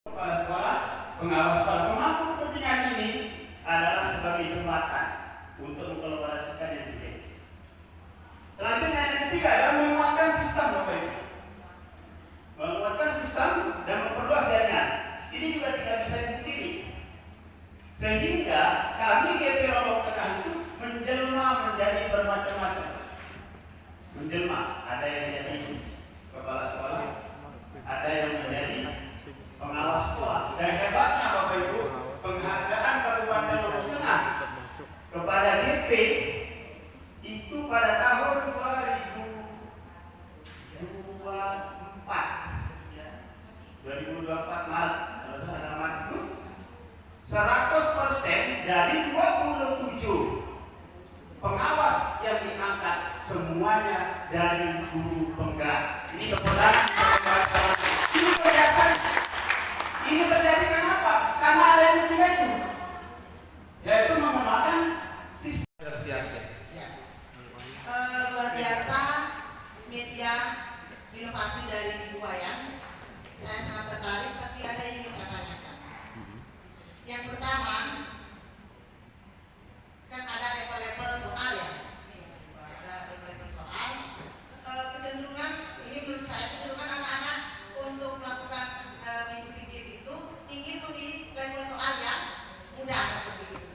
Kepala sekolah, pengawas sekolah, pemangku kepentingan ini adalah sebagai jembatan untuk mengkolaborasikan yang tiga itu. Selanjutnya yang ketiga adalah menguatkan sistem, Bapak Ibu. Menguatkan sistem dan memperluas jaringan. Ini juga tidak bisa dipungkiri. Sehingga kami GP Lombok Tengah itu menjelma menjadi bermacam-macam. Menjelma, ada yang menjadi kepala sekolah, ada yang menjadi pengawas sekolah. Dan hebatnya Bapak Ibu, penghargaan Kabupaten Lombok Tengah kepada GP itu pada tahun 2024 Maret, kalau saya Maret itu 100% dari 27 pengawas yang diangkat semuanya dari guru penggerak. Ini kebetulan ini kebiasaan. Ini terjadi kenapa? Karena ada yang ketiga itu, yaitu mengembangkan sistem luar biasa. Ya. Luar biasa media inovasi dari Ibu Wayan. Saya sangat tertarik, tapi ada yang ingin saya tanyakan. Yang pertama, kan ada level-level soal ya, ada level-level soal. Kecenderungan ini menurut saya kecenderungan anak-anak untuk melakukan mengikuti game itu ingin memilih level soal yang mudah seperti itu.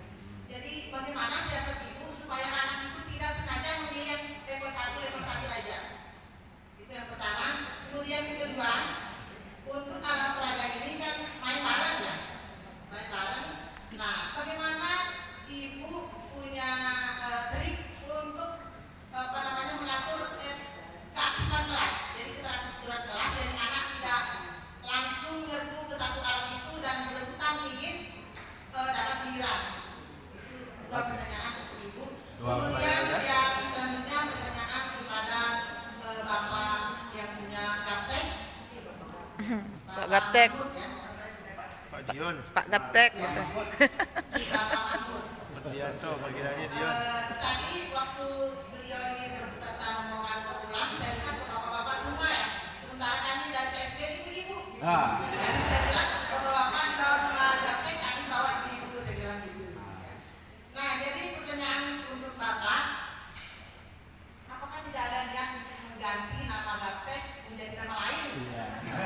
Jadi bagaimana siasat ibu supaya anak itu tidak sengaja memilih yang level 1 aja. Itu yang pertama. Kemudian yang kedua, untuk alat peraga ini kan main bareng ya, main bareng. Nah, bagaimana ibu punya trik untuk mengatur keaktifan kelas? Jadi keteraturan kelas dari anak tidak langsung nyerbu ke satu alat itu dan berebutan ingin dapat giliran. Itu dua pertanyaan untuk ibu. Kemudian yang selanjutnya pertanyaan kepada bapak yang punya gaptek. Pak Gaptek, Pak Dion, Pak Gaptek gitu. Pak Dianto, panggilannya Dion. Tadi waktu beliau ini serta rombongan mau pulang, saya lihat bapak-bapak semua ya. Sementara kami dari PSB itu ibu. Jadi saya bilang bapak-bapak bawa sama Gaptek, kami bawa ibu, saya bilang gitu. Nah, jadi pertanyaan untuk bapak, apakah tidak ada niat untuk mengganti nama Gaptek menjadi nama lain?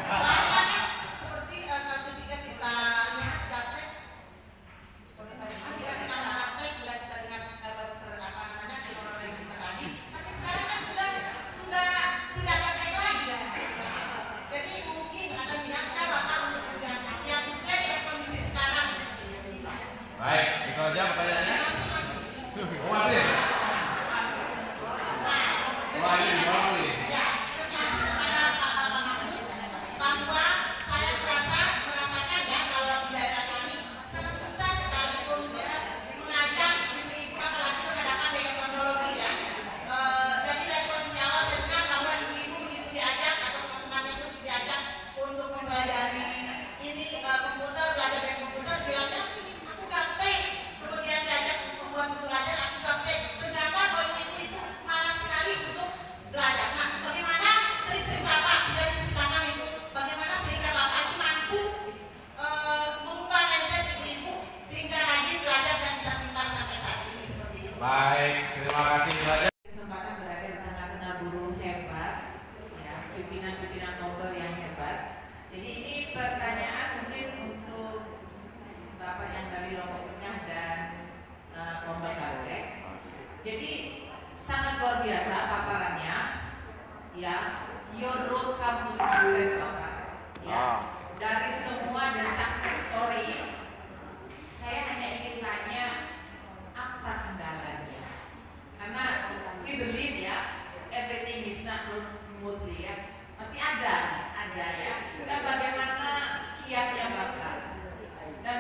Soalnya kan seperti ketika kita lihat Gaptek, dikasih nama Gaptek sudah kita dengar di orang kita tadi, tapi sekarang kan sudah tidak Gaptek lagi ya. Jadi mungkin ada niatkah bapak untuk mengganti yang sesuai dengan kondisi sekarang seperti itu, Pak? Baik, itu aja pertanyaannya. Masih. Lagi. Ya, terima kasih kepada Pak Mahfud bahwa saya merasakan ya kalau di daerah kami sangat susah sekali untuk mengajak ibu-ibu apalagi berhadapan dengan teknologi ya. Jadi dari kondisi awal saya dengar bahwa ibu-ibu begitu diajak atau teman-teman itu diajak untuk mempelajari ini komputer, belajar dengan komputer, bilangnya aku gaptek. Kemudian diajak membuat buku belajar, aku gaptek. Ternyata bahwa ibu itu malas sekali untuk belajar. Nah, bagaimana trik-trik bapak tidak diceritakan itu? Bagaimana sehingga bapak itu mampu mengubah mindset ibu-ibu sehingga rajin belajar dan bisa pintar sampai saat ini seperti itu. Baik, terima kasih banyak. Kesempatan berada di tengah-tengah guru hebat, ya, pimpinan-pimpinan Nobel yang hebat. Jadi ini pertanyaan mungkin untuk Bapak yang dari Lombok Tengah dan Lombok Gaptek. Jadi sangat luar biasa paparannya, ya. Your road come to success, Bapak. Ya, dari semua the success story, saya hanya ingin tanya apa kendalanya? Karena we believe ya, everything is not run smoothly ya. Pasti ada ya. Dan bagaimana kiatnya Bapak? Dan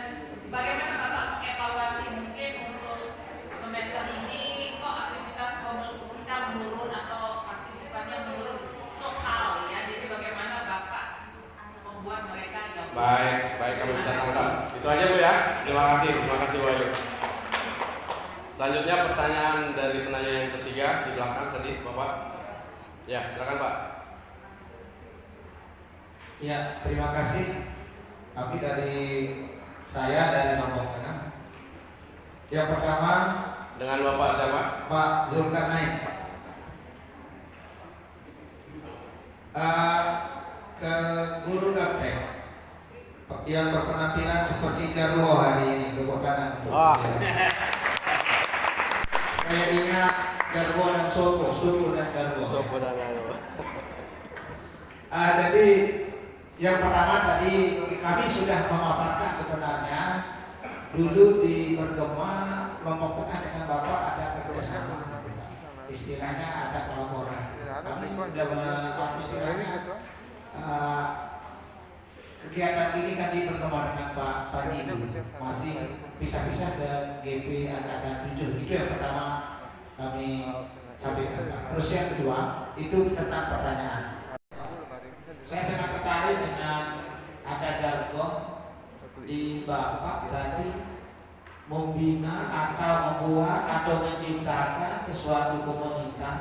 bagaimana Bapak mengevaluasi mungkin untuk semester ini kok aktivitas kita menurun atau partisipannya menurun soal ya. Jadi bagaimana Bapak membuat mereka gabung? Baik, kami bisa tangkap. Itu aja Bu ya. Terima kasih Bu Ayu. Selanjutnya pertanyaan dari penanya yang ketiga di belakang tadi Bapak. Ya, silakan Pak. Ya, terima kasih. Kami tapi dari saya dari Lombok Tengah. Yang pertama Dengan Bapak siapa? Pak Zulkarnain. Ke guru gaptek yang berpenampilan seperti Jarwo hari ini, tepuk tangan untuk dia. Saya ingat Jarwo dan Sopo dan Jarwo. Jadi yang pertama tadi kami sudah memaparkan sebenarnya dulu di Bergema Lombok Tengah dengan Bapak ada kerjasama, istilahnya ada kolaborasi. Kami sudah istilahnya kegiatan ini kan di Bergema dengan Pak Panji dulu, masih pisah-pisah ke GP Angkatan 7. Itu yang pertama kami sampaikan. Terus yang kedua itu tentang pertanyaan. Saya sangat tertarik dengan ada jargon di Bapak tadi membina atau membuat atau menciptakan sesuatu komunitas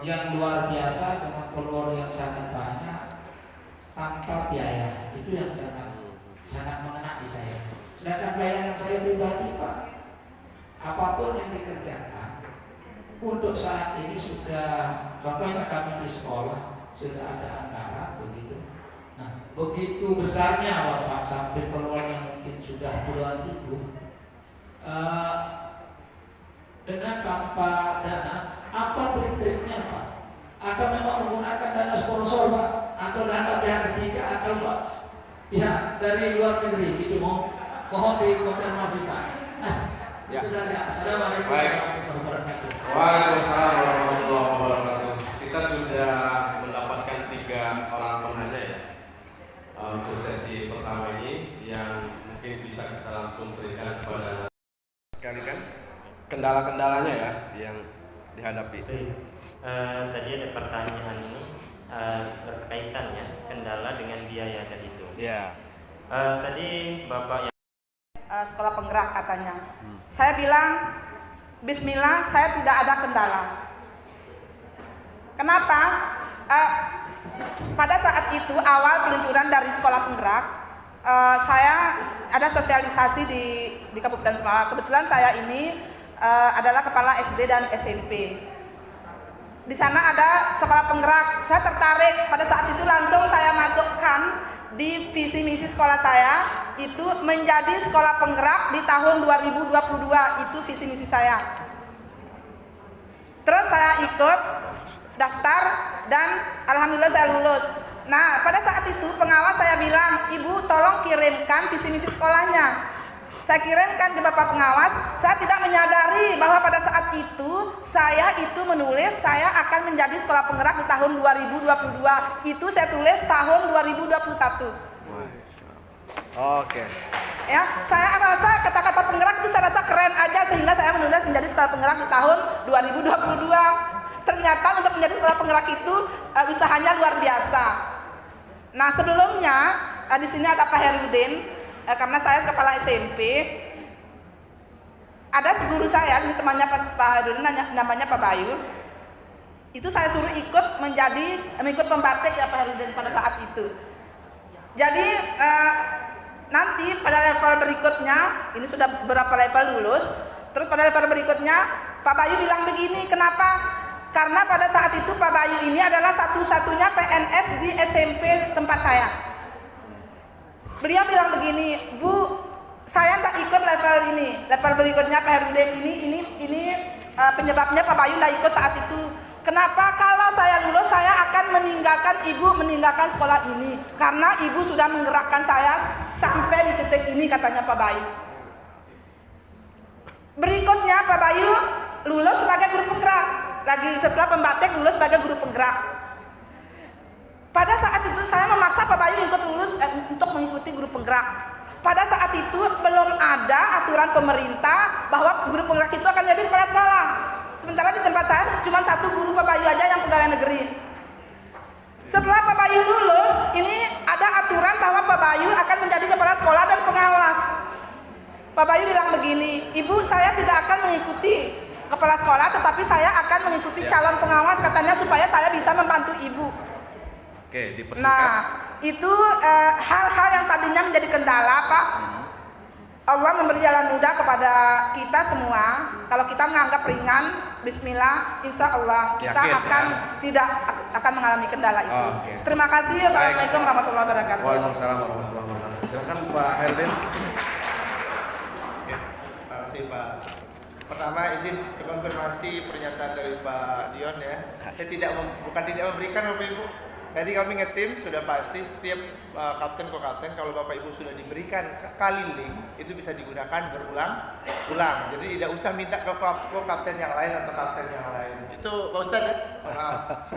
yang luar biasa dengan follower yang sangat banyak tanpa biaya. Itu yang sangat mengena di saya. Sedangkan bayangan saya pribadi, Pak, apapun yang dikerjakan untuk saat ini sudah, contohnya kami di sekolah sudah ada anggaran begitu. Nah, begitu besarnya Bapak sampai peluang yang mungkin sudah puluhan ribu. Dengan tanpa dana, apa trik-triknya Pak? Atau memang menggunakan dana sponsor Pak? Atau dana pihak ketiga atau Pak pihak dari luar negeri? Itu mohon dikonfirmasikan. Ya. Itu saja. Assalamualaikum warahmatullahi wabarakatuh. Waalaikumsalam warahmatullahi wabarakatuh. Kita sudah mendapatkan 3 orang penanya ya untuk sesi pertama ini yang mungkin bisa kita langsung berikan kepada sekali kan kendala-kendalanya ya yang dihadapi. Tadi ada pertanyaan ini berkaitan ya kendala dengan biaya tadi itu. Ya. Tadi Bapak yang sekolah penggerak katanya. Saya bilang Bismillah, saya tidak ada kendala. Kenapa? Pada saat itu awal peluncuran dari sekolah penggerak, saya ada sosialisasi di Kabupaten Semarang. Kebetulan saya ini adalah kepala SD dan SMP. Di sana ada sekolah penggerak. Saya tertarik. Pada saat itu langsung saya masukkan di visi misi sekolah saya itu menjadi sekolah penggerak di tahun 2022. Itu visi misi saya. Terus saya ikut daftar dan alhamdulillah saya lulus. Nah, pada saat itu pengawas saya bilang, "Ibu tolong kirimkan visi misi sekolahnya." Saya kirimkan ke Bapak pengawas. Saya tidak menyadari bahwa pada saat itu saya itu menulis saya akan menjadi sekolah penggerak di tahun 2022. Itu saya tulis tahun 2021. Oke. Ya, saya rasa kata-kata penggerak itu saya rasa keren aja sehingga saya menulis menjadi sekolah penggerak di tahun 2022. Ternyata untuk menjadi sekolah penggerak itu usahanya luar biasa. Nah, sebelumnya di sini ada Pak Herudin, karena saya kepala SMP. Ada guru saya, ini temannya Pak Herudin, namanya Pak Bayu. Itu saya suruh mengikut pembatik ya Pak Herudin pada saat itu. Jadi nanti pada level berikutnya, ini sudah beberapa level lulus. Terus pada level berikutnya Pak Bayu bilang begini, kenapa? Karena pada saat itu Pak Bayu ini adalah satu-satunya PNS di SMP tempat saya. Beliau bilang begini, "Bu, saya tak ikut level ini. Level berikutnya Pak Herudin ini penyebabnya Pak Bayu tak ikut saat itu. Kenapa? Kalau saya lulus saya akan meninggalkan sekolah ini karena ibu sudah menggerakkan saya sampai di titik ini," katanya Pak Bayu. Berikutnya Pak Bayu lulus sebagai guru penggerak. Lagi setelah pembatik lulus sebagai guru penggerak. Pada saat itu saya memaksa Pak Bayu untuk mengikuti guru penggerak. Pada saat itu belum ada aturan pemerintah bahwa guru penggerak itu akan jadi kepala sekolah. Sementara di tempat saya cuma satu guru Pak Bayu aja yang pegawai negeri. Setelah Pak Bayu lulus, ini ada aturan bahwa Pak Bayu akan menjadi kepala sekolah dan pengawas. Pak Bayu bilang begini, "Ibu, saya tidak akan mengikuti kepala sekolah, tetapi saya akan mengikuti calon pengawas," katanya, supaya saya bisa membantu ibu. Oke, dipersingkat. Nah, itu hal-hal yang tadinya menjadi kendala, Pak, Allah memberi jalan mudah kepada kita semua. Kalau kita menganggap ringan, Bismillah, insya Allah kita Yakin, tidak akan mengalami kendala itu. Oke. Terima kasih. Assalamualaikum warahmatullahi wabarakatuh. Waalaikumsalam warahmatullahi wabarakatuh. Silakan Pak Herdin. Terima kasih Pak. Pertama izin saya konfirmasi pernyataan dari Pak Dion ya. Saya bukan tidak memberikan Bapak Ibu. Jadi kami ngetim sudah pasti setiap kapten ko-kapten kalau Bapak Ibu sudah diberikan sekali link itu bisa digunakan berulang-ulang. Jadi tidak usah minta ke kapten yang lain atau kapten yang lain. Itu Pak Ustadz ya? Maaf.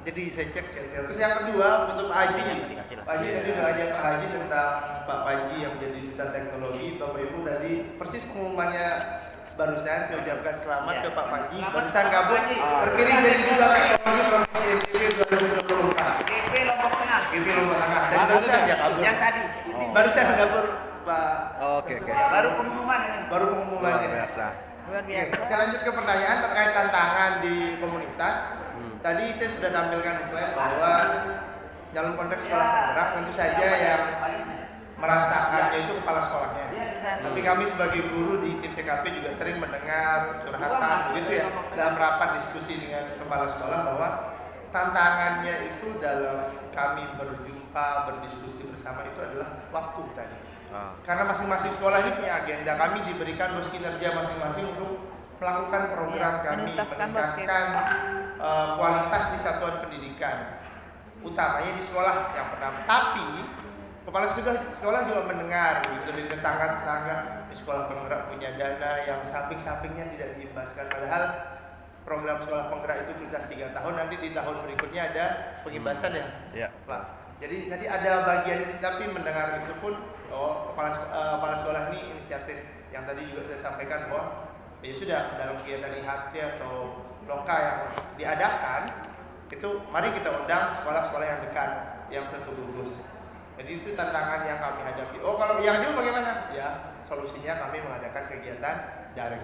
Jadi saya cek. Terus yang kedua untuk Pak Haji. Pak Haji tadi sudah ajak Pak Haji tentang Pak Panji yang menjadi duta teknologi. Bapak Ibu tadi persis pengumumannya barusan saya ucapkan selamat ke Pak Panji. Barusan kabur terpilih jadi duta teknologi provinsi NTB 2024. GP Lombok Tengah. GP Lombok Tengah. Dan barusan ya kabur. Yang tadi. Barusan kabur Pak. Oke. Baru pengumuman ini. Baru pengumumannya. Luar biasa. Saya lanjut ke pertanyaan terkait tantangan di komunitas. Tadi saya sudah tampilkan di slide bahwa dalam konteks sekolah penggerak tentu saja yang merasakannya itu kepala sekolahnya. Tapi kami sebagai guru di tim TKP juga sering mendengar curhatan gitu ya dalam rapat diskusi dengan kepala sekolah bahwa tantangannya itu dalam kami berjumpa berdiskusi bersama itu adalah waktu tadi. Karena masing-masing sekolah ini punya agenda, kami diberikan berkinerja masing-masing untuk melakukan program kami, meningkatkan kualitas di satuan pendidikan, utamanya di sekolah yang pertama. Tapi kepala sekolah juga mendengar gitu dari tetangga-tetangga di sekolah penggerak punya dana yang samping-sampingnya tidak diimbaskan. Padahal program sekolah penggerak itu tuntas 3 tahun, nanti di tahun berikutnya ada pengimbasan ya. Pak. Jadi ada bagiannya, tapi mendengar itu pun kepala sekolah ini inisiatif yang tadi juga saya sampaikan bahwa ya sudah dalam kegiatan IHT atau loka yang diadakan itu mari kita undang sekolah-sekolah yang dekat yang satu lulus. Jadi itu tantangan yang kami hadapi. Kalau yang jauh bagaimana? Ya solusinya kami mengadakan kegiatan daring.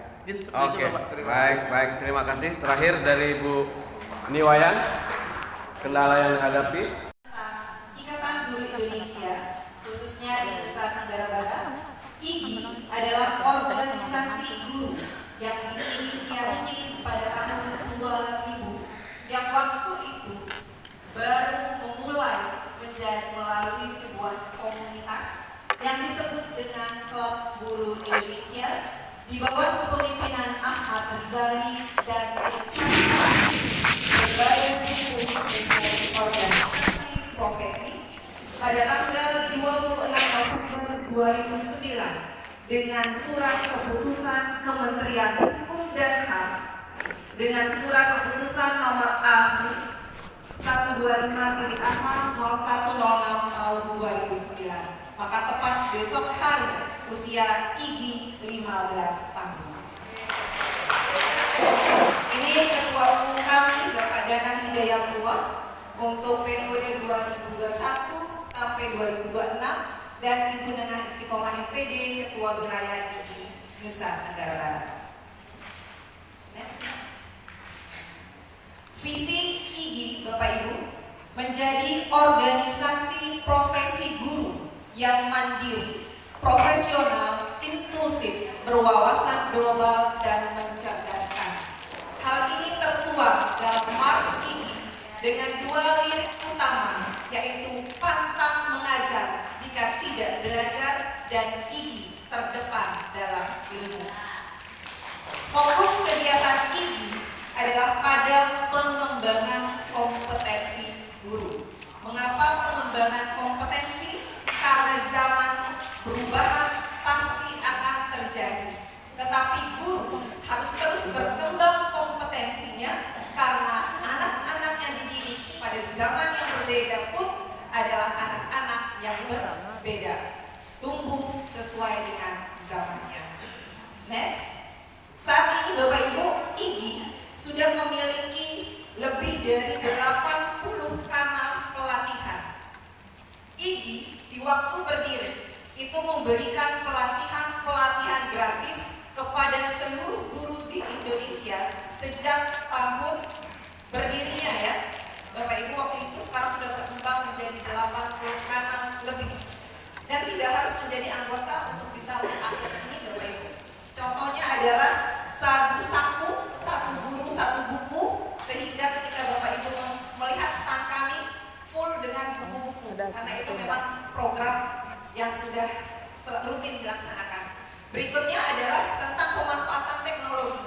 Oke. Baik. Terima kasih. Terakhir dari Bu Niwayan, kendala yang dihadapi. Ikatan Guru Indonesia, khususnya di Nusa Tenggara Barat, IGI adalah organisasi guru yang diinisiasi pada tahun 2000 yang waktu itu baru memulai melalui sebuah komunitas yang disebut dengan Klub Guru Indonesia di bawah kepemimpinan Ahmad Rizali dan berbagai dari organisasi profesi pada tanggal 26 November 2009 dengan surat keputusan Kementerian Hukum dan HAM dengan surat keputusan nomor A 125/0106 tahun 2009. Maka tepat besok hari usia IGI 15 tahun. Ini Ketua Umum kami Bapak Dana Hidayatullah untuk periode 2021 sampai 2026 dan Ibu Nenah Istiqomah MPD Ketua Wilayah IGI Nusa Tenggara Barat. Visi IGI Bapak Ibu menjadi organisasi profesi guru yang mandiri, profesional, inklusif, berwawasan global dan mencerdaskan. Hal ini tertuang dalam Mars IGI dengan 2 lirik utama, yaitu pantang mengajar jika tidak belajar dan IGI terdepan dalam ilmu. Fokus kegiatan IGI adalah pada pengembangan kompetensi guru. Mengapa pengembangan kompetensi? Karena zaman perubahan pasti akan terjadi. Tetapi guru harus terus berkembang kompetensinya karena anak-anak yang dididik pada zaman yang berbeda pun adalah anak-anak yang berbeda. Tumbuh sesuai dengan zamannya. Next. Saat ini Bapak Ibu, IGI sudah memiliki lebih dari 80 kanal pelatihan. IGI di waktu berdiri itu memberikan pelatihan gratis kepada seluruh guru di Indonesia sejak tahun berdirinya ya. Bapak Ibu waktu itu sekarang sudah berkembang menjadi 8 tidak harus menjadi anggota untuk bisa mengakses ini Bapak Ibu. Contohnya adalah satu saku, satu guru, satu buku, sehingga ketika Bapak Ibu melihat stand kami full dengan buku-buku, karena itu memang program yang sudah rutin dilaksanakan. Berikutnya adalah tentang pemanfaatan teknologi.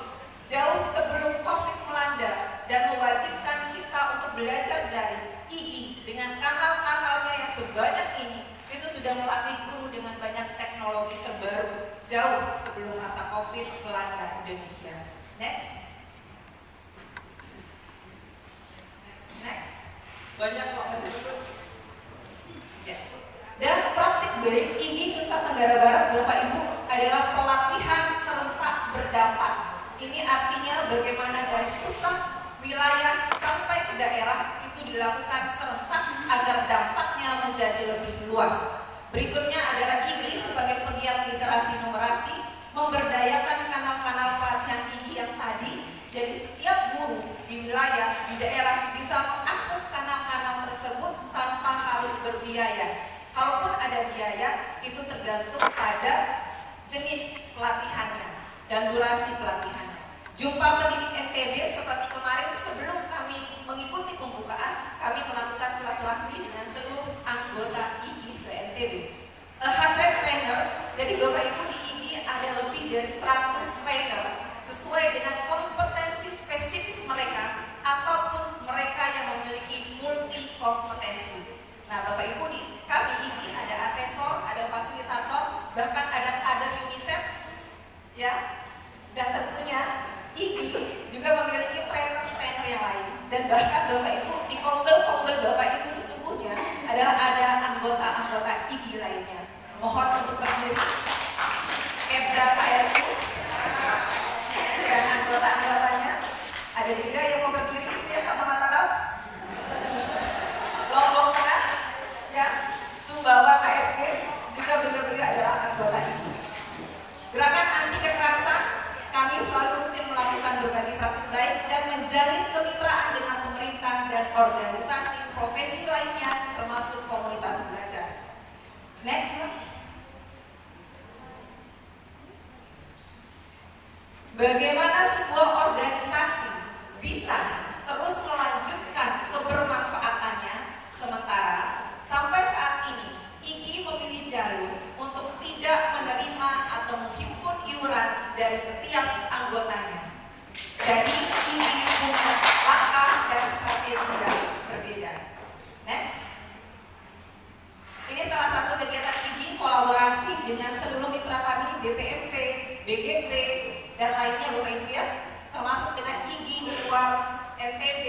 Jauh sebelum COVID melanda dan mewajibkan kita untuk belajar dari IGI dengan kanal-kanalnya yang sebanyak ini, itu sudah melatih guru dengan banyak teknologi terbaru jauh sebelum masa COVID melanda Indonesia. Next. Banyak banget disebut. Ya. Dan praktik baik IGI Nusa Tenggara Barat Bapak Ibu adalah pelatihan serentak berdampak. Ini artinya bagaimana dari pusat, wilayah, sampai ke daerah itu dilakukan serentak agar dampaknya menjadi lebih luas. Berikutnya adalah IGI sebagai pegiat literasi numerasi, memberdayakan kanal-kanal pelatihan IGI yang tadi. Jadi setiap guru di wilayah, di daerah bisa mengakses kanal-kanal tersebut tanpa harus berbiaya. Kalaupun ada biaya, itu tergantung pada jenis pelatihannya dan durasi pelatihannya. Jumpa pendidik NTB seperti kemarin, sebelum kami mengikuti pembukaan, kami melakukan silaturahmi dengan seluruh anggota IGI se-NTB. 100 trainer, jadi Bapak Ibu di IGI ada lebih dari 100 trainer sesuai dengan kompetensi spesifik mereka ataupun mereka yang memiliki multi kompetensi. Nah, Bapak Ibu di kami IGI ada asesor, ada fasilitator, bahkan ada kader UNICEF, ya. Dan tentunya IGI juga memiliki trainer-trainer yang lain. Dan bahkan Bapak Ibu di kombel-kombel Bapak Ibu sesungguhnya adalah ada anggota-anggota IGI lainnya. Mohon untuk berdiri. Kepra KRU dan anggota-anggotanya. Ada juga yang mau berdiri itu ya Kata Mataram, Lombok Tengah, ya, Sumbawa KSG, juga beliau-beliau adalah anggota IGI. Gerakan anti kekerasan, kami selalu rutin melakukan berbagai praktik baik dan menjalin kemitraan dengan pemerintah dan organisasi profesi lainnya, termasuk komunitas belajar. Next, bagaimana sebuah organisasi bisa terus melanjutkan kebermanfaatannya, sementara sampai saat ini IGI memilih jalur untuk tidak menerima atau menghimpun iuran dari setiap anggotanya. Jadi IGI punya langkah dan strategi yang berbeda. Next. Ini salah satu kegiatan IGI kolaborasi dengan seluruh mitra kami, BPMP, BGP, dan lainnya Bapak Ibu ya, termasuk dengan IGI di luar NTB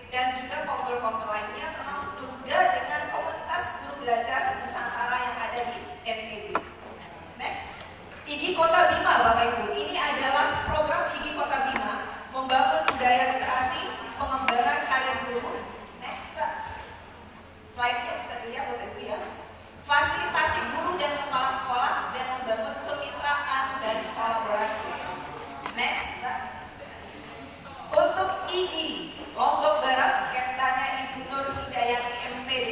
dan juga kompel-kompel lainnya, termasuk juga dengan komunitas guru belajar Nusantara yang ada di NTB. Next, IGI Kota Bima Bapak Ibu, ini adalah program IGI Kota Bima membangun budaya literasi, pengembangan karir guru. Next Pak, slide-nya bisa dilihat Bapak Ibu ya. Fasilitasi guru dan kepala sekolah dan membangun kemitraan dan kolaborasi. Next, Pak. Untuk IGI Lombok Barat, Kemdanya Ibu Nur Hidayati MPD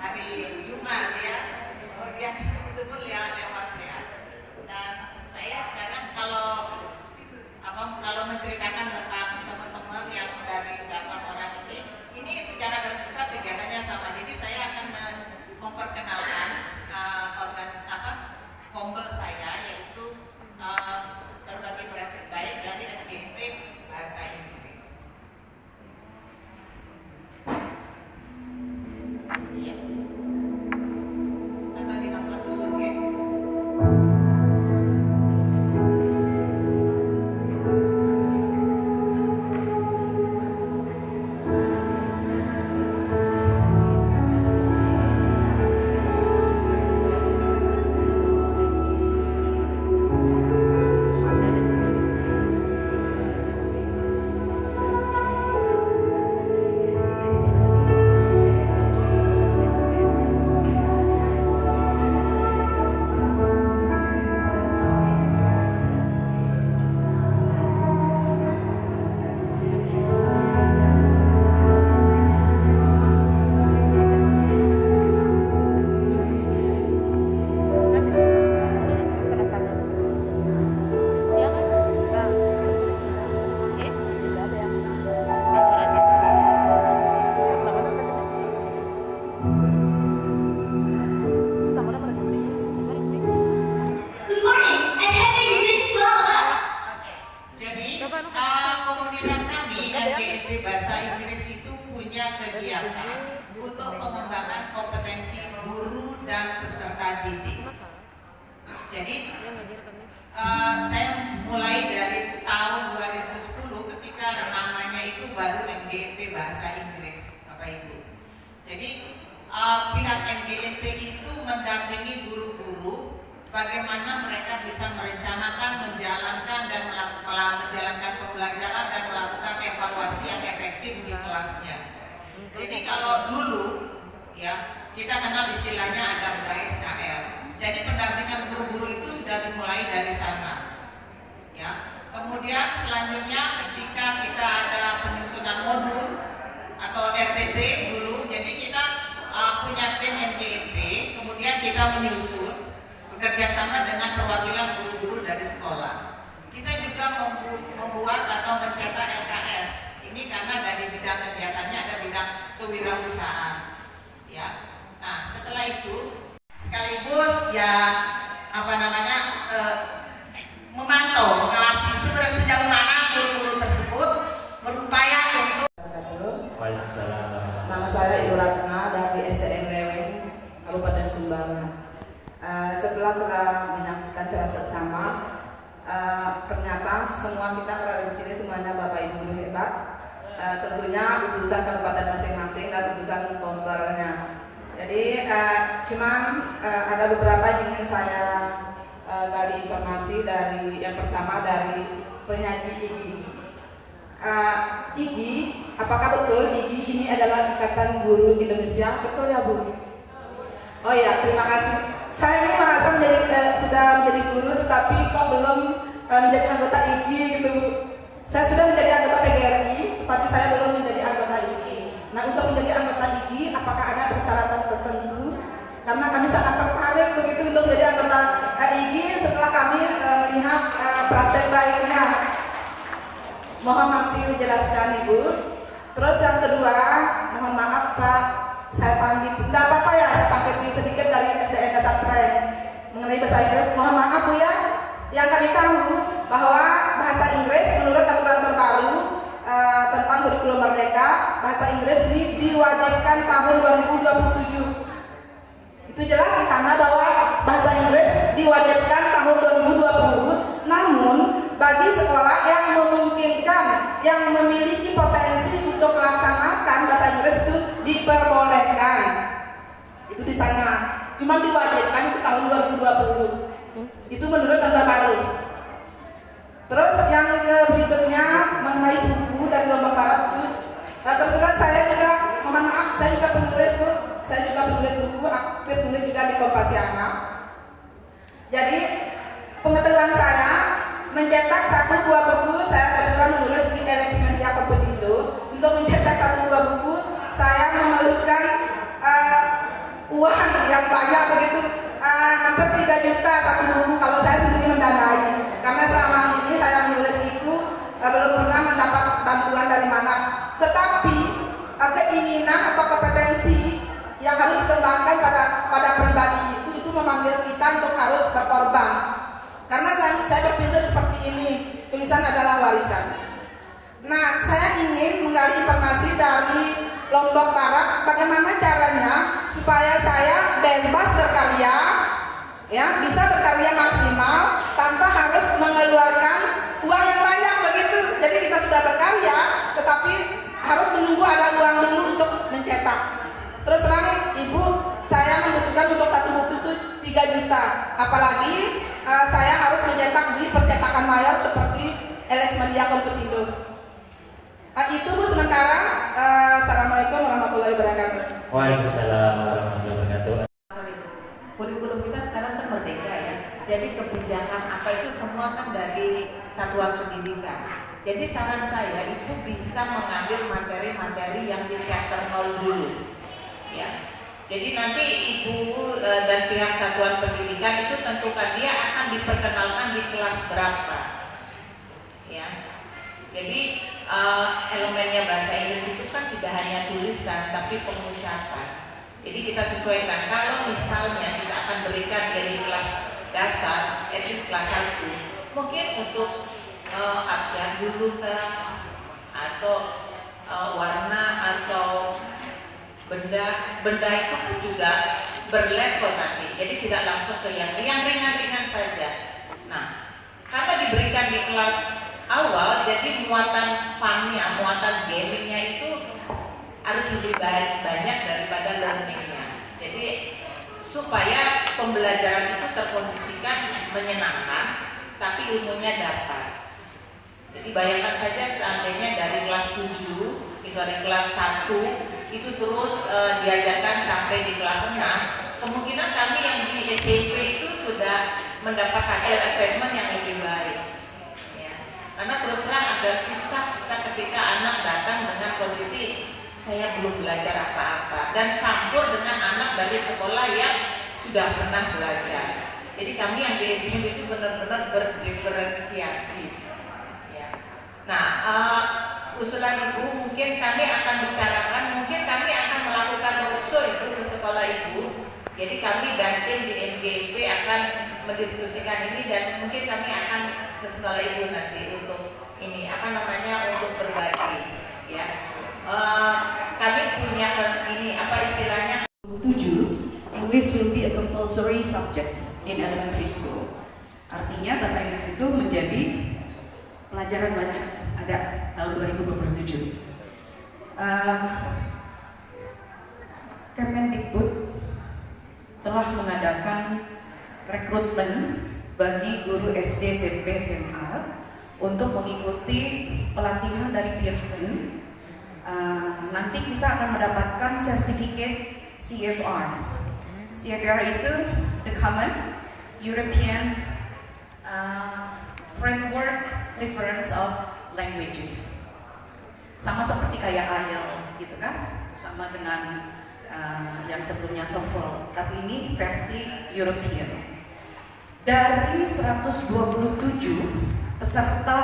hari Jumat ya, kemudian itu pun lewat ya. Dan saya sekarang kalau menceritakan tentang teman-teman yang dari 8 orang ini secara garis besar kegiatannya sama. Jadi saya akan memperkenalkan kombel saya, yaitu berbagai praktik baik dari FGP Bahasa Inggris. Iya. Atau dinonton dulu ya. Komunitas kami FGP Bahasa Inggris itu punya kegiatan untuk pengembangan kompetensi guru dan peserta didik. Jadi saya mulai dari tahun 2010 ketika namanya itu baru FGP Bahasa Inggris, Bapak Ibu. Jadi pihak FGP itu mendampingi guru-guru bagaimana mereka bisa merencanakan, menjalankan dan menjalankan pembelajaran dan melakukan evaluasi yang efektif di kelasnya. Jadi kalau dulu ya kita kenal istilahnya ada SKL. Jadi pendampingan guru-guru itu sudah dimulai dari sana. Ya. Kemudian selanjutnya ketika kita ada penyusunan modul atau RTP dulu, jadi kita punya tim FGP, kemudian kita menyusun bekerja sama dengan perwakilan guru-guru dari sekolah. Kita juga membuat atau mencetak LKS. Ini karena dari bidang kegiatannya ada bidang kewirausahaan. Ya. Nah, setelah itu sekaligus ya memantau, mengawasi sejauh mana guru-guru tersebut berupaya untuk. Waalaikumsalam. Nama saya Ibu Ratna dari SDN Leweng, Kabupaten Sumbawa. Setelah menyaksikan secara seksama, ternyata semua kita berada di sini semuanya Bapak Ibu guru hebat. Tentunya utusan kabupaten masing-masing dan utusan kombelnya. Jadi ada beberapa yang ingin saya gali informasi. Dari yang pertama dari penyaji IGI. IGI, apakah betul IGI ini adalah Ikatan Guru Indonesia? Betul ya Bu? Oh ya, terima kasih. Saya ini merasa sudah menjadi guru, tetapi kok belum menjadi anggota IGI gitu Bu. Saya sudah menjadi anggota PGRI, tetapi saya belum menjadi anggota IGI. Nah, untuk menjadi anggota IGI, apakah ada persyaratan tertentu? Karena kami sangat tertarik begitu untuk menjadi anggota IGI setelah kami melihat praktek baiknya. Mohon nanti dijelaskan Ibu. Terus yang kedua, mohon maaf Pak, saya tanggapi, tidak apa-apa ya, saya tanggapi sedikit dari SDN Dasar Tren mengenai bahasa Inggris. Mohon maaf Bu ya, yang kami tahu bahwa bahasa Inggris menurut aturan terbaru tentang kurikulum merdeka, bahasa Inggris diwajibkan tahun 2027. Itu jelas di sana bahwa bahasa Inggris diwajibkan tahun 2020. Namun bagi sekolah yang memungkinkan, yang memiliki potensi untuk melaksanakan bahasa Inggris itu diperbolehkan. Itu di sana. Cuma diwajibkan itu tahun 2020. Itu menurut data baru. Terus yang berikutnya mengenai buku dari Lombok Barat itu, kebetulan saya juga, mohon maaf, saya juga penulis buku, aktif menulis juga di Kompasiana. Jadi pengetahuan saya mencetak 1-2 buku, saya kebetulan menulis di Elex Media Kompetindo. Untuk mencetak 1-2 buku, saya memerlukan yang banyak begitu, hampir 3 juta satu buku kalau saya sendiri mendanai. Karena selama ini saya menulis itu belum pernah mendapat bantuan dari mana. Tetapi keinginan atau kompetensi yang harus dikembangkan pada pribadi itu memanggil kita untuk harus berkorban. Karena saya berpikir seperti ini, tulisan adalah warisan. Nah, saya ingin menggali informasi dari Lombok Barat, bagaimana caranya supaya saya bebas berkarya, ya, bisa berkarya maksimal tanpa harus mengeluarkan uang yang banyak begitu. Jadi kita sudah berkarya, tetapi harus menunggu ada uang dulu untuk mencetak. Terus terang Ibu, saya membutuhkan untuk satu buku itu 3 juta. Apalagi saya harus mencetak di percetakan mayor seperti Alex Media Komputindo. Itu Bu sementara. Assalamualaikum warahmatullahi wabarakatuh. Waalaikumsalam warahmatullahi wabarakatuh. Kurikulum kita sekarang kan merdeka ya. Jadi kebijakan apa itu semua kan dari satuan pendidikan. Jadi saran saya Ibu bisa mengambil materi-materi yang di chapter 0 dulu. Ya. Jadi nanti Ibu dan pihak satuan pendidikan itu tentukan dia akan diperkenalkan di kelas berapa. Ya. Jadi elemennya bahasa Inggris itu kan tidak hanya tulisan tapi pengucapan. Jadi kita sesuaikan. Kalau misalnya kita akan berikan dari kelas dasar, at least kelas 1, mungkin untuk abjad dulu atau warna atau benda itu pun juga berlevel nanti. Jadi tidak langsung ke yang ringan-ringan saja. Nah, karena diberikan di kelas awal, jadi muatan fun-nya, muatan gamingnya itu harus lebih banyak daripada learningnya. Jadi supaya pembelajaran itu terkondisikan menyenangkan, tapi ilmunya dapat. Jadi bayangkan saja seandainya dari kelas 7, kelas 1 itu terus diajarkan sampai di kelas 6, kemungkinan kami yang di SMP itu sudah mendapat hasil asesmen yang lebih baik. Karena terus terang agak susah kita ketika anak datang dengan kondisi saya belum belajar apa-apa dan campur dengan anak dari sekolah yang sudah pernah belajar. Jadi kami yang di SMP itu benar-benar berdiferensiasi. Ya. Nah, usulan Ibu mungkin kami akan bicarakan, mungkin kami akan melakukan roadshow itu ke sekolah Ibu. Jadi kami dan tim di MGIP akan mendiskusikan ini dan mungkin kami akan ke sekolah Ibu nanti untuk ini untuk berbagi ya. Kami punya ini istilahnya 7, English will be a compulsory subject in elementary school. Artinya bahasa Inggris itu menjadi pelajaran wajib ada tahun 2027. Kemendikbud telah mengadakan rekrutmen bagi guru SD, SMP, SMA untuk mengikuti pelatihan dari Pearson. Nanti kita akan mendapatkan sertifikat CFR. CFR itu the Common European Framework Reference of Languages. Sama seperti kayak IELTS gitu kan, sama dengan yang sebelumnya TOEFL, tapi ini versi European. Dari 127 peserta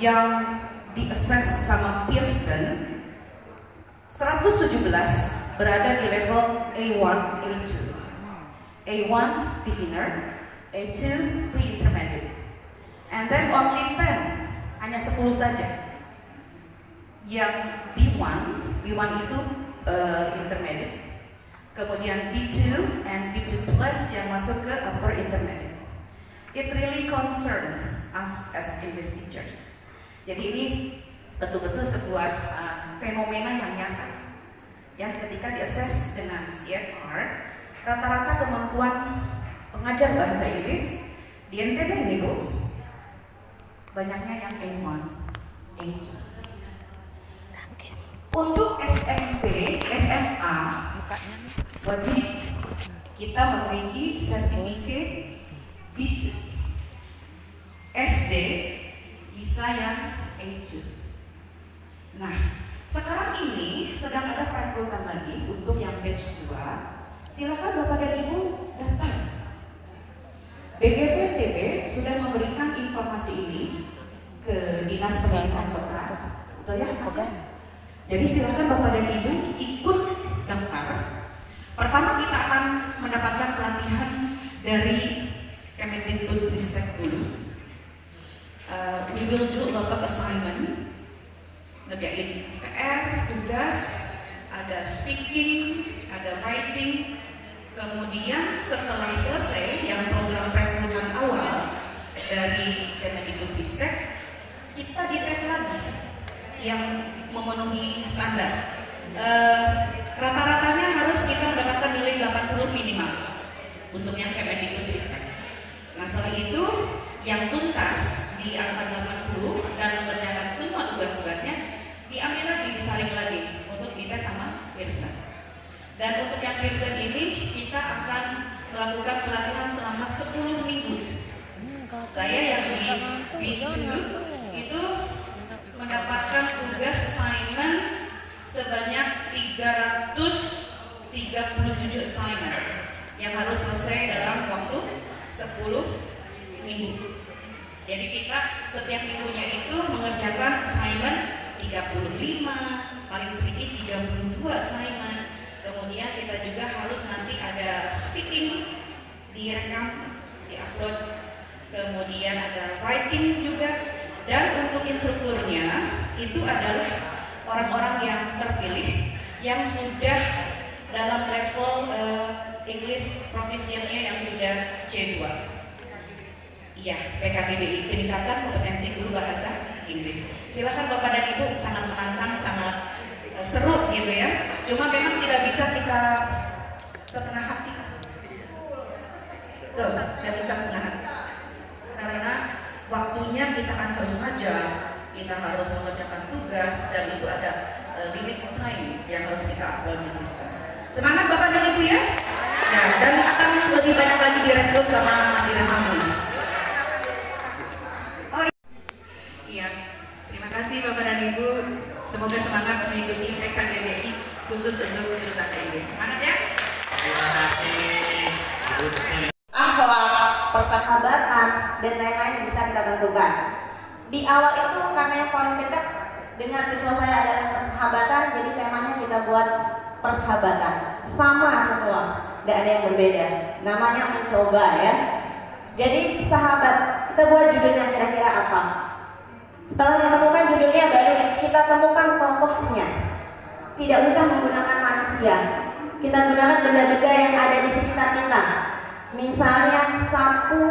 yang di-assess sama Pearson, 117 berada di level A1, A2. A1 beginner, A2 pre-intermediate. And then only 10, hanya 10 saja yang B1 itu intermediate. Kemudian B2 and B2 plus yang masuk ke upper intermediate. It really concern us as English teachers. Jadi ini betul-betul sebuah fenomena yang nyata. Yang ketika di-assess dengan CFR, rata-rata kemampuan pengajar bahasa Inggris di NTB ini Bu, banyaknya yang A1, A2. Untuk SMP, SMA, wajib kita memiliki sertifikat B2. SD bisa yang A2. Nah, sekarang ini sedang ada perekrutan lagi untuk yang batch 2 silakan Bapak dan Ibu daftar. DGP NTB sudah memberikan informasi ini ke Dinas Pendidikan Kota, betul ya Mas? Jadi silakan Bapak dan Ibu ikut daftar. Pertama kita akan mendapatkan pelatihan dari Kemendikbudristek dulu. We will do a lot of assignment, ngerjain PR, tugas, ada speaking, ada writing. Kemudian setelah selesai yang program perekrutan awal dari Kemendikbudristek, kita dites lagi yang memenuhi standar. Rata-ratanya harus kita mendapatkan nilai 80 minimal untuk yang Kemendikbudristek. Nah setelah itu yang tuntas di angka 80 dan mengerjakan semua tugas-tugasnya diambil lagi, disaring lagi untuk dites sama Pearson. Dan untuk yang Pearson ini kita akan melakukan pelatihan selama 10 minggu. Saya yang di B2 itu mendapatkan tugas assignment sebanyak 337 assignment yang harus selesai dalam waktu 10 minggu. Jadi kita setiap minggunya itu mengerjakan assignment 35, paling sedikit 32 assignment. Kemudian kita juga harus nanti ada speaking, direkam, diupload. Kemudian ada writing juga. Dan untuk instrukturnya itu adalah orang-orang yang terpilih yang sudah dalam level English proficientnya yang sudah C2. Iya, PKGBI, peningkatan kompetensi guru bahasa Inggris. Silakan Bapak dan Ibu, sangat menantang, sangat seru gitu ya. Cuma memang tidak bisa kita setengah hati. Tuh, tidak bisa setengah hati. Karena waktunya kita kan harus ngajar, kita harus mengerjakan tugas, dan itu ada limit time yang harus kita upload di sistem. Semangat Bapak dan Ibu ya. Nah, dan akan lebih banyak lagi direkrut sama Mas Ilham. Oh iya, terima kasih Bapak dan Ibu. Semoga semangat mengikuti PKGBI khusus untuk guru bahasa Inggris. Semangat ya. Terima kasih. Akhlak, persahabatan, dan lain-lain bisa kita tentukan. Di awal itu karena yang paling dekat dengan siswa saya adalah persahabatan, jadi temanya kita buat persahabatan. Sama semua, tidak ada yang berbeda. Namanya mencoba ya. Jadi sahabat, kita buat judulnya kira-kira apa? Setelah ditemukan judulnya, baru kita temukan tokohnya. Tidak usah menggunakan manusia, kita gunakan benda-benda yang ada di sekitar kita. Misalnya sapu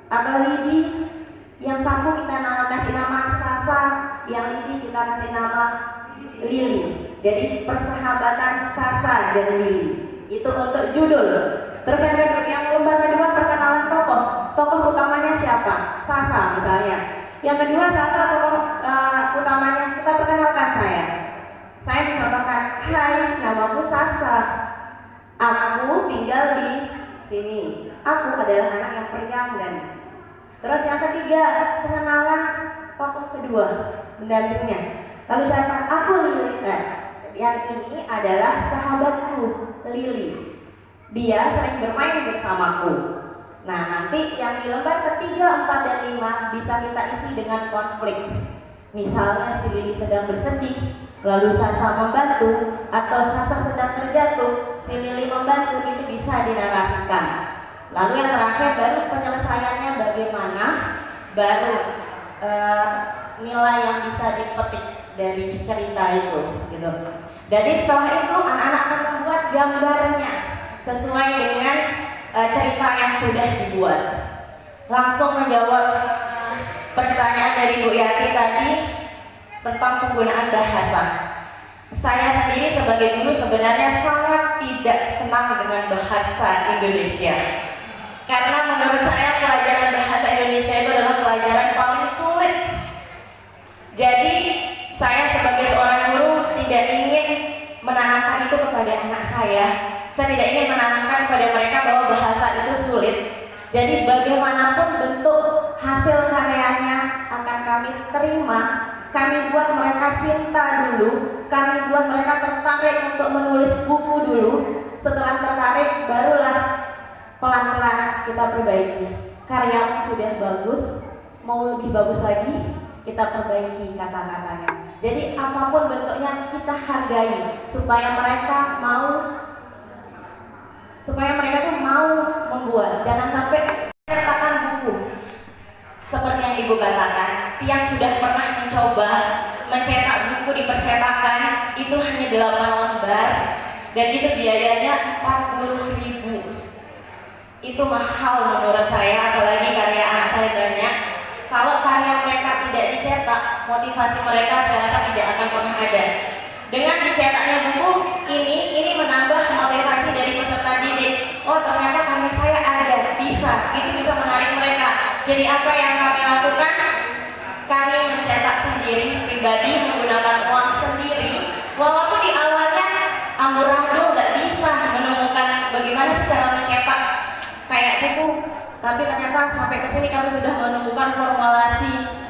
atau lidi. Yang sapu kita kasih nama Sasa, yang lidi kita kasih nama Lili. Jadi persahabatan Sasa dan Lili. Itu untuk judul. Terus yang lembar kedua perkenalan tokoh. Tokoh utamanya siapa? Sasa misalnya. Yang kedua Sasa, tokoh utamanya kita perkenalkan saya. Saya mencontohkan, hai, namaku Sasa. Aku tinggal di sini. Aku adalah anak yang periang dan. Terus yang ketiga, pengenalan tokoh kedua, pendampingnya. Lalu siapa? Aku Lili. Nah, yang ini adalah sahabatku, Lili. Dia sering bermain bersamaku. Nah, nanti yang di lembar ketiga, 4, dan 5 bisa kita isi dengan konflik. Misalnya si Lili sedang bersedih, lalu Sasa membantu, atau Sasa sedang terjatuh, si Lili membantu, itu bisa dinarasikan. Lalu yang terakhir baru penyelesaiannya bagaimana, baru nilai yang bisa dipetik dari cerita itu, gitu. Jadi setelah itu anak-anak akan membuat gambarnya sesuai dengan cerita yang sudah dibuat. Langsung menjawab pertanyaan dari Bu Yati tadi tentang penggunaan bahasa. Saya sendiri sebagai guru sebenarnya sangat tidak senang dengan bahasa Indonesia. Karena menurut saya pelajaran bahasa Indonesia itu adalah pelajaran paling sulit. Jadi saya sebagai seorang guru tidak ingin menanamkan itu kepada anak saya. Saya tidak ingin menanamkan kepada mereka bahwa bahasa itu sulit. Jadi bagaimanapun bentuk hasil karyanya akan kami terima. Kami buat mereka cinta dulu. Kami buat mereka tertarik untuk menulis buku dulu. Setelah tertarik tertarik, barulah pelan-pelan kita perbaiki. Karyamu sudah bagus, mau lebih bagus lagi, kita perbaiki kata-katanya. Jadi apapun bentuknya kita hargai supaya mereka tuh mau membuat. Jangan sampai cetakan buku seperti yang Ibu katakan, yang sudah pernah mencoba mencetak buku di percetakan itu hanya 8 lembar dan itu biayanya 40.000. Itu mahal menurut saya, apalagi karya anak saya banyak. Kalau karya mereka tidak dicetak, motivasi mereka saya rasa tidak akan pernah ada. Dengan dicetaknya buku ini menambah motivasi dari peserta didik. Oh, ternyata karya saya ada, bisa. Itu bisa menarik mereka. Jadi apa yang kami lakukan? Kami mencetak sendiri, pribadi, menggunakan uang sendiri. Walaupun di awalnya amburadul nggak bisa menemukan bagaimana cara mencetak kayak buku, tapi ternyata sampai ke sini kami sudah menemukan formulasi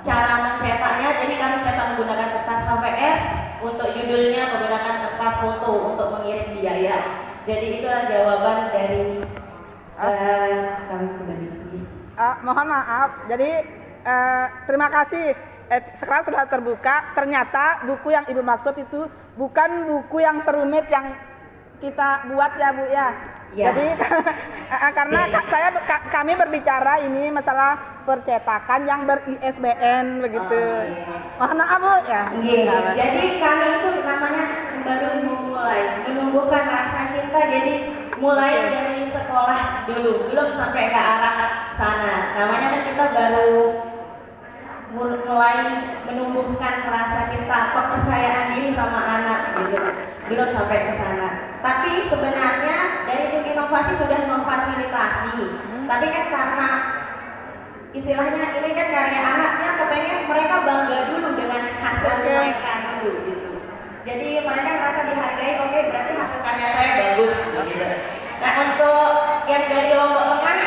cara mencetaknya. Jadi kami cetak menggunakan kertas KPS, untuk judulnya menggunakan kertas foto untuk mengirim biaya. Jadi itulah jawaban dari kami pribadi. Mohon maaf, jadi terima kasih. Sekarang sudah terbuka. Ternyata buku yang Ibu maksud itu bukan buku yang serumit yang kita buat ya Bu ya. Ya. Jadi karena kami berbicara ini masalah percetakan yang ber-ISBN begitu. Mohon maaf Bu ya. Jadi kami itu namanya baru memulai menumbuhkan rasa cinta. Jadi mulai dari sekolah dulu, belum sampai ke arah sana. Namanya kan kita baru mulai menumbuhkan rasa cinta, kepercayaan diri sama anak gitu. Belum sampai ke sana. Tapi sebenarnya dari tim inovasi sudah memfasilitasi. Tapi kan karena istilahnya ini kan karya anaknya, kepengen mereka bangga dulu dengan hasil mereka dulu gitu. Jadi mereka merasa dihargai, oke berarti hasil karya saya bagus gitu. Nah untuk yang dari Lombok Tengah,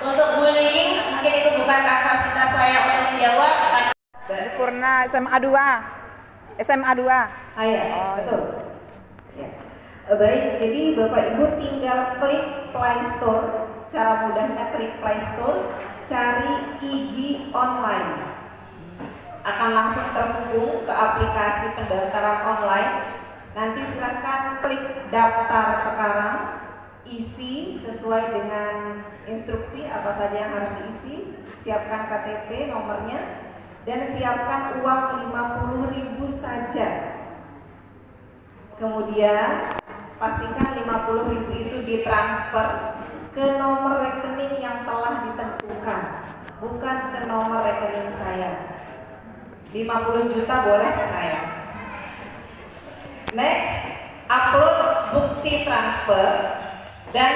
untuk bullying mungkin itu bukan kapasitas saya untuk menjawab. Purna SMA 2. SMA 2. Saya, betul. Ya. Baik, jadi Bapak Ibu tinggal klik Play Store. Cara mudahnya klik Play Store, cari IGI online. Akan langsung terhubung ke aplikasi pendaftaran online. Nanti silakan klik daftar sekarang, isi sesuai dengan instruksi apa saja yang harus diisi, siapkan KTP nomornya, dan siapkan uang 50.000 saja. Kemudian pastikan 50.000 itu ditransfer ke nomor rekening yang telah ditentukan, bukan ke nomor rekening saya. 50 juta boleh ke saya. Next, upload bukti transfer dan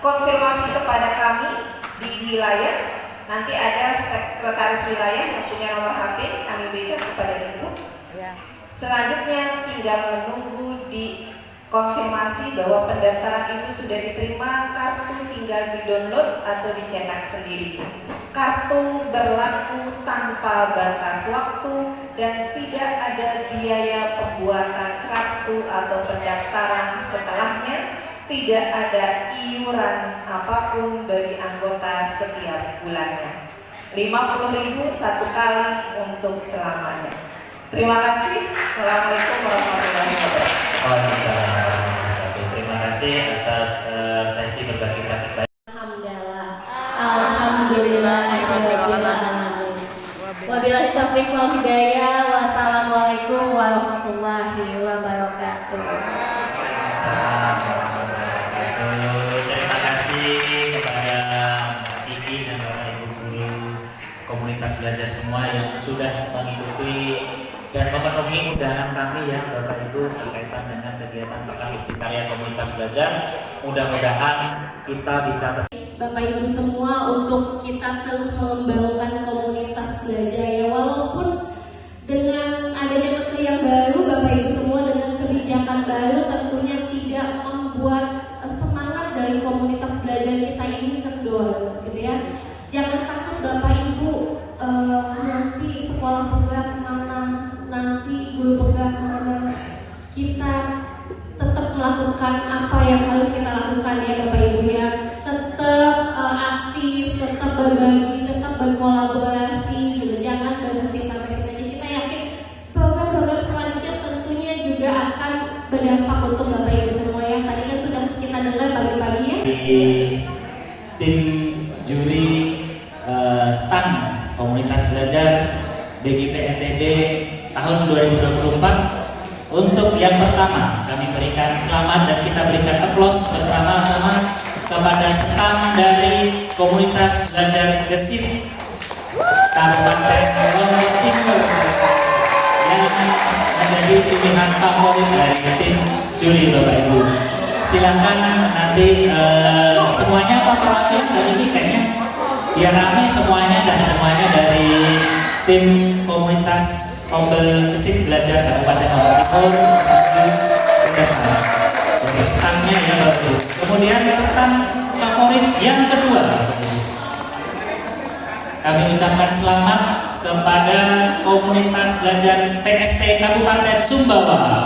konfirmasi kepada kami di wilayah. Nanti ada sekretaris wilayah yang punya nomor HP, kami berikan kepada Ibu. Selanjutnya tinggal menunggu di konfirmasi bahwa pendaftaran Ibu sudah diterima, kartu tinggal di-download atau dicetak sendiri. Kartu berlaku tanpa batas waktu dan tidak ada biaya pembuatan kartu atau pendaftaran setelahnya. Tidak ada iuran apapun bagi anggota setiap bulannya. 50.000 satu kali untuk selamanya. Terima kasih. Assalamualaikum warahmatullahi wabarakatuh. Waalaikumsalam warahmatullahi wabarakatuh. Terima kasih atas sesi berbagi praktik. Alhamdulillahirrahmanirrahim. Wabillahi taufiq wal hidayah. Wassalamualaikum warahmatullahi wabarakatuh. Terima kasih kepada Mbak Kiki dan Bapak Ibu guru komunitas belajar semua yang sudah mengikuti dan memenuhi undangan kami ya Bapak Ibu berkaitan dengan kegiatan Pekan Bukti Karya Komunitas Belajar. Mudah-mudahan kita bisa Bapak Ibu semua untuk kita terus mengembangkan komunitas belajar ya, walaupun dengan adanya menteri yang baru Bapak Ibu semua dengan kebijakan baru tentunya tidak membuat semangat dari komunitas belajar kita ini kendor gitu ya. Jangan takut Bapak Ibu nanti sekolah bergerak kemana, nanti guru bergerak kemana, kita tetap melakukan melakukan apa yang harus kita lakukan ya Bapak Ibu ya. Tetap aktif, tetap berbagi, tetap berkolaborasi gitu. Jangan berhenti sampai sini. Kita yakin program-program selanjutnya tentunya juga akan berdampak untuk Bapak Ibu semua yang tadi kan sudah kita dengar pagi-pagi ya. Di tim juri STAN Komunitas Belajar BGP NTB tahun 2024. Untuk yang pertama kami berikan selamat dan kita berikan aplaus bersama-sama kepada STAN dari Komunitas Belajar Gesit Kabupaten Lombok Timur yang menjadi pilihan favorit dari tim juri Bapak Ibu. Silakan nanti semuanya apa perwakilan dari ini kayaknya biar rame semuanya dan semuanya dari tim Komunitas Kombel Gesit Belajar Kabupaten Lombok Timur ke depan. Jadi stand-nya ya Bapak Ibu. Kemudian stand favorit yang kedua, kami ucapkan selamat kepada Komunitas Belajar PSP Kabupaten Sumbawa.